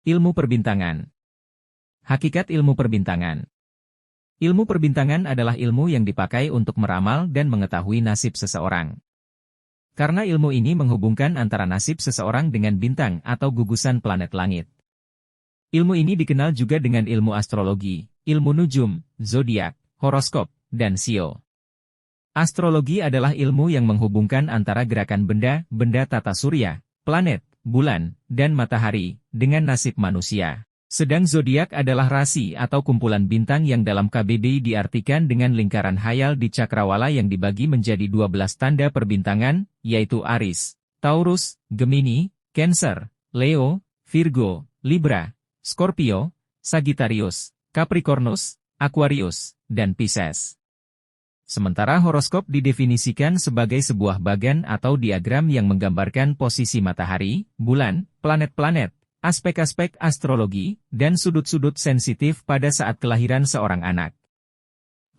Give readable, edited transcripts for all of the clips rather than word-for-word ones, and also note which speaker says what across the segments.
Speaker 1: Ilmu perbintangan. Hakikat ilmu perbintangan. Ilmu perbintangan adalah ilmu yang dipakai untuk meramal dan mengetahui nasib seseorang. Karena ilmu ini menghubungkan antara nasib seseorang dengan bintang atau gugusan planet langit. Ilmu ini dikenal juga dengan ilmu astrologi, ilmu nujum, zodiak, horoskop, dan sio. Astrologi adalah ilmu yang menghubungkan antara gerakan benda tata surya, planet, bulan, dan matahari, dengan nasib manusia. Sedang zodiak adalah rasi atau kumpulan bintang yang dalam KBBI diartikan dengan lingkaran hayal di cakrawala yang dibagi menjadi 12 tanda perbintangan, yaitu Aries, Taurus, Gemini, Cancer, Leo, Virgo, Libra, Scorpio, Sagittarius, Capricornus, Aquarius, dan Pisces. Sementara horoskop didefinisikan sebagai sebuah bagan atau diagram yang menggambarkan posisi matahari, bulan, planet-planet, aspek-aspek astrologi, dan sudut-sudut sensitif pada saat kelahiran seorang anak.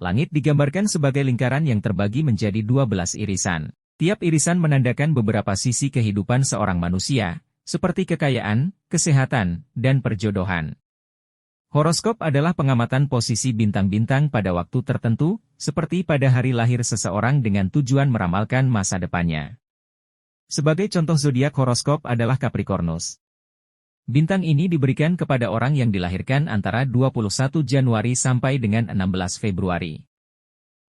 Speaker 1: Langit digambarkan sebagai lingkaran yang terbagi menjadi 12 irisan. Tiap irisan menandakan beberapa sisi kehidupan seorang manusia, seperti kekayaan, kesehatan, dan perjodohan. Horoskop adalah pengamatan posisi bintang-bintang pada waktu tertentu, seperti pada hari lahir seseorang dengan tujuan meramalkan masa depannya. Sebagai contoh zodiak horoskop adalah Capricornus. Bintang ini diberikan kepada orang yang dilahirkan antara 21 Januari sampai dengan 16 Februari.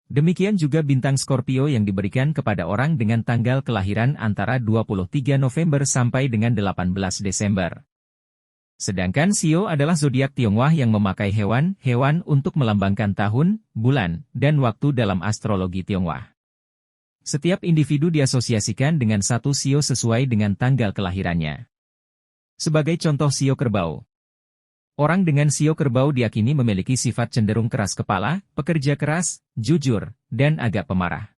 Speaker 1: Demikian juga bintang Scorpio yang diberikan kepada orang dengan tanggal kelahiran antara 23 November sampai dengan 18 Desember. Sedangkan Sio adalah zodiak Tionghoa yang memakai hewan untuk melambangkan tahun, bulan, dan waktu dalam astrologi Tionghoa. Setiap individu diasosiasikan dengan satu Sio sesuai dengan tanggal kelahirannya. Sebagai contoh Sio Kerbau. Orang dengan Sio Kerbau diyakini memiliki sifat cenderung keras kepala, pekerja keras, jujur, dan agak pemarah.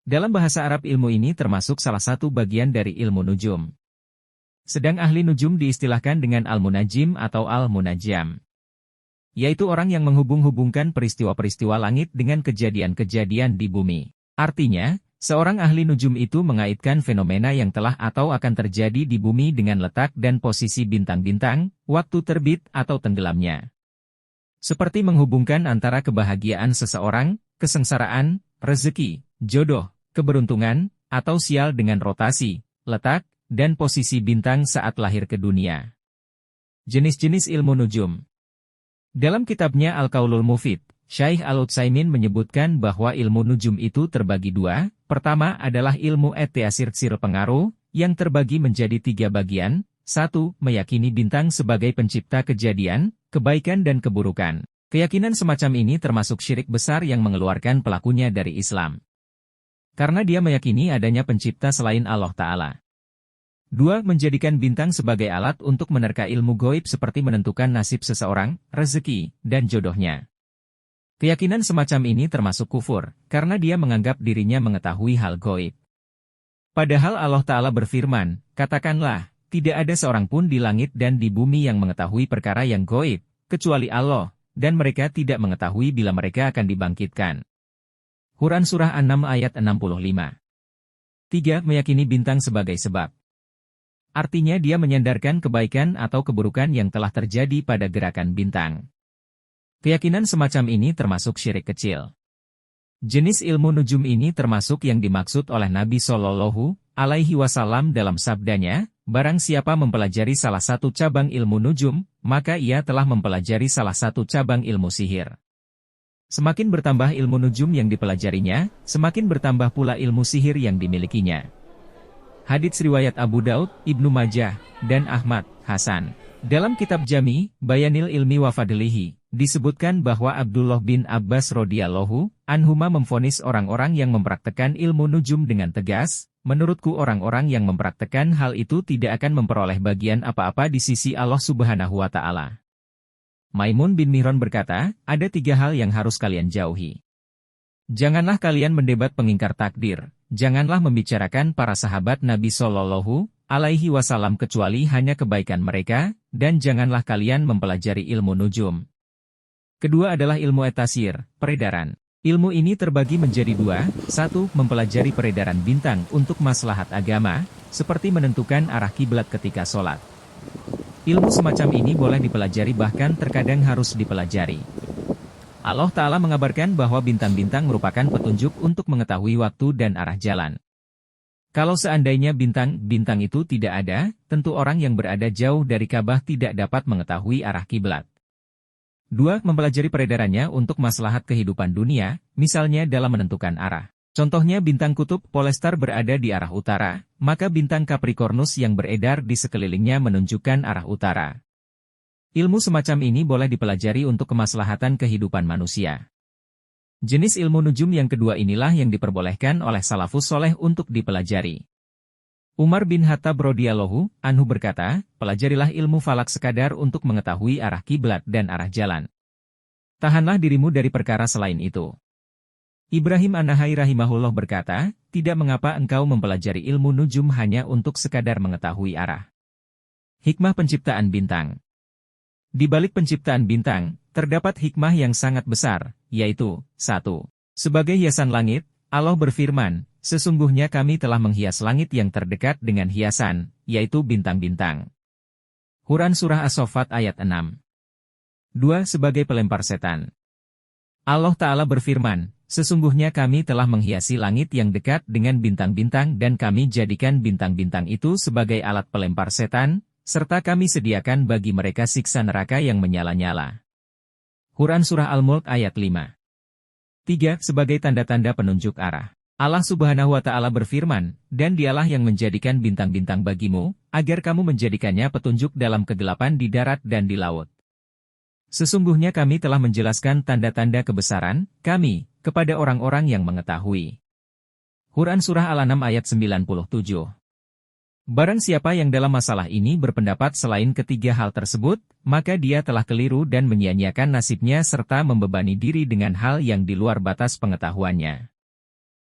Speaker 1: Dalam bahasa Arab ilmu ini termasuk salah satu bagian dari ilmu nujum. Sedang ahli nujum diistilahkan dengan al-munajim atau al-munajjam, yaitu orang yang menghubung-hubungkan peristiwa-peristiwa langit dengan kejadian-kejadian di bumi. Artinya, seorang ahli nujum itu mengaitkan fenomena yang telah atau akan terjadi di bumi dengan letak dan posisi bintang-bintang, waktu terbit atau tenggelamnya. Seperti menghubungkan antara kebahagiaan seseorang, kesengsaraan, rezeki, jodoh, keberuntungan, atau sial dengan rotasi, letak, dan posisi bintang saat lahir ke dunia. Jenis-jenis ilmu nujum. Dalam kitabnya Al-Qaulul Mufid, Syekh Al-Utsaimin menyebutkan bahwa ilmu nujum itu terbagi dua. Pertama adalah ilmu at-ta'sir pengaruh, yang terbagi menjadi 3 bagian. 1. Meyakini bintang sebagai pencipta kejadian, kebaikan dan keburukan. Keyakinan semacam ini termasuk syirik besar yang mengeluarkan pelakunya dari Islam. Karena dia meyakini adanya pencipta selain Allah Ta'ala. 2. Menjadikan bintang sebagai alat untuk menerka ilmu gaib seperti menentukan nasib seseorang, rezeki, dan jodohnya. Keyakinan semacam ini termasuk kufur, karena dia menganggap dirinya mengetahui hal gaib. Padahal Allah Ta'ala berfirman, katakanlah, tidak ada seorang pun di langit dan di bumi yang mengetahui perkara yang gaib, kecuali Allah, dan mereka tidak mengetahui bila mereka akan dibangkitkan. Quran Surah An-Naml ayat 65. 3. Meyakini bintang sebagai sebab. Artinya dia menyandarkan kebaikan atau keburukan yang telah terjadi pada gerakan bintang. Keyakinan semacam ini termasuk syirik kecil. Jenis ilmu nujum ini termasuk yang dimaksud oleh Nabi Shallallahu Alaihi Wasallam dalam sabdanya, barang siapa mempelajari salah satu cabang ilmu nujum, maka ia telah mempelajari salah satu cabang ilmu sihir. Semakin bertambah ilmu nujum yang dipelajarinya, semakin bertambah pula ilmu sihir yang dimilikinya. Hadits riwayat Abu Daud, Ibnu Majah, dan Ahmad, Hasan. Dalam kitab Jami, Bayanil Ilmi wa Fadlihi, disebutkan bahwa Abdullah bin Abbas radhiyallahu anhuma memvonis orang-orang yang mempraktekkan ilmu nujum dengan tegas, menurutku orang-orang yang mempraktekkan hal itu tidak akan memperoleh bagian apa-apa di sisi Allah Subhanahu wa Ta'ala. Maimun bin Mihran berkata, ada 3 hal yang harus kalian jauhi. Janganlah kalian mendebat pengingkar takdir. Janganlah membicarakan para sahabat Nabi Shallallahu Alaihi Wasallam kecuali hanya kebaikan mereka, dan janganlah kalian mempelajari ilmu nujum. Kedua adalah ilmu at-ta'sir, peredaran. Ilmu ini terbagi menjadi 2, 1. Mempelajari peredaran bintang untuk maslahat agama, seperti menentukan arah kiblat ketika sholat. Ilmu semacam ini boleh dipelajari bahkan terkadang harus dipelajari. Allah Ta'ala mengabarkan bahwa bintang-bintang merupakan petunjuk untuk mengetahui waktu dan arah jalan. Kalau seandainya bintang-bintang itu tidak ada, tentu orang yang berada jauh dari Ka'bah tidak dapat mengetahui arah kiblat. 2. Mempelajari peredarannya untuk maslahat kehidupan dunia, misalnya dalam menentukan arah. Contohnya bintang kutub Polestar berada di arah utara, maka bintang Capricornus yang beredar di sekelilingnya menunjukkan arah utara. Ilmu semacam ini boleh dipelajari untuk kemaslahatan kehidupan manusia. Jenis ilmu nujum yang kedua inilah yang diperbolehkan oleh salafus soleh untuk dipelajari. Umar bin Khattab radhiyallahu anhu berkata, pelajarilah ilmu falak sekadar untuk mengetahui arah kiblat dan arah jalan. Tahanlah dirimu dari perkara selain itu. Ibrahim An-Nahai rahimahullah berkata, tidak mengapa engkau mempelajari ilmu nujum hanya untuk sekadar mengetahui arah. Hikmah penciptaan bintang. Di balik penciptaan bintang, terdapat hikmah yang sangat besar, yaitu, 1. Sebagai hiasan langit, Allah berfirman, sesungguhnya kami telah menghias langit yang terdekat dengan hiasan, yaitu bintang-bintang. Quran Surah As-Saffat ayat 6. 2. Sebagai pelempar setan. Allah Ta'ala berfirman, sesungguhnya kami telah menghiasi langit yang dekat dengan bintang-bintang dan kami jadikan bintang-bintang itu sebagai alat pelempar setan, serta kami sediakan bagi mereka siksa neraka yang menyala-nyala. Quran Surah Al-Mulk ayat 5. 3. Sebagai tanda-tanda penunjuk arah. Allah Subhanahu wa Ta'ala berfirman, dan dialah yang menjadikan bintang-bintang bagimu, agar kamu menjadikannya petunjuk dalam kegelapan di darat dan di laut. Sesungguhnya kami telah menjelaskan tanda-tanda kebesaran kami kepada orang-orang yang mengetahui. Quran Surah Al-An'am ayat 97. Barang siapa yang dalam masalah ini berpendapat selain ketiga hal tersebut, maka dia telah keliru dan menyia-nyiakan nasibnya serta membebani diri dengan hal yang di luar batas pengetahuannya.